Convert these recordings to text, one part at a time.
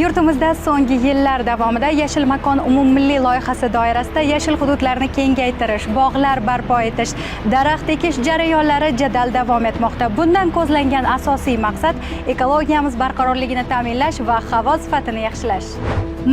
Yurtimizda so'nggi yillar davomida Yashil makon umummilliy loyihasi doirasida yashil hududlarni kengaytirish, bog'lar barpo etish, daraxt ekish jarayonlari jadal davom etmoqda. Bundan ko'zlangan asosiy maqsad ekologiyamiz barqarorligini ta'minlash va havo sifatini yaxshilash.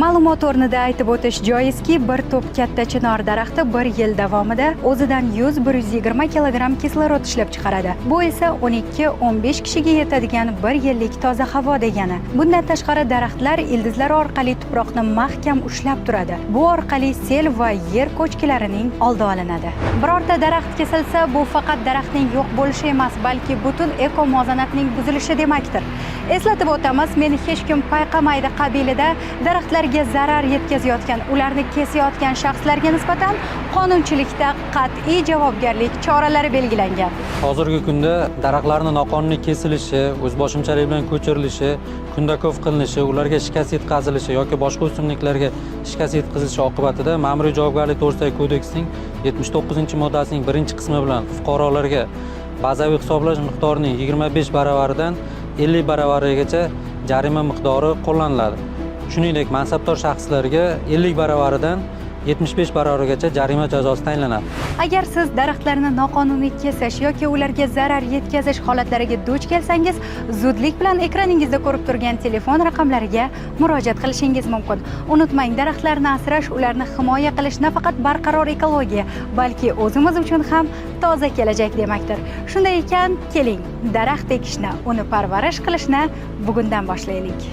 Ma'lumot o'rnida aytib o'tish joizki, bir to'p katta chinor daraxti bir yil davomida o'zidan 100-120 kilogramm kislorod ishlab chiqaradi. Bu esa 12-15 kishiga yetadigan bir yillik toza havo degani. Bundan tashqari daraxtlar ildizlar orqali tuproqni mahkam ushlab turadi. Bu orqali sel va yer ko'chkilarining oldi olinadi. Birorta daraxt kesilsa, bu faqat daraxtning yo'q bo'lishi emas, balki butun ekomuvozanatning buzilishi demakdir. Eslatib o'tamiz, meni hech kim payqamaydi qabilida daraxtlarga zarar yetkazayotgan, ularni kesayotgan shaxslarga nisbatan qonunchilikda qat'iy javobgarlik choralari belgilangan. Hozirgi kunda daraxtlarning noqonuniy kesilishi, o'zboshimchalik bilan ko'chirilishi, kundakov qilinishi, ularga shikast yetkazilishi yoki boshqa o'simliklarga shikast yetkazilishi oqibatida Ma'muriy javobgarlik to'g'risidagi kodeksning 79-moddasining 1-qismi bilan fuqarolarga bazaviy hisoblash miqdorining 25 baravaridan 50 baravarigacha jarima miqdori qo'llaniladi. Shuningdek, mansabdor shaxslarga 50 baravaridan 75 baravarigacha jarima jazosi tayinlanadi. Agar siz daraxtlarni noqonuniy kesish yoki ularga zarar yetkazish holatlariga duch kelsangiz, zudlik bilan ekraningizda ko'rib turgan telefon raqamlariga murojaat qilishingiz mumkin. Unutmang, daraxtlarni asrash, ularni himoya qilish nafaqat barqaror ekologiya, balki o'zimiz uchun ham toza kelajak demakdir. Shunday ekan, keling, daraxt ekishni, uni parvarish qilishni bugundan boshlaylik.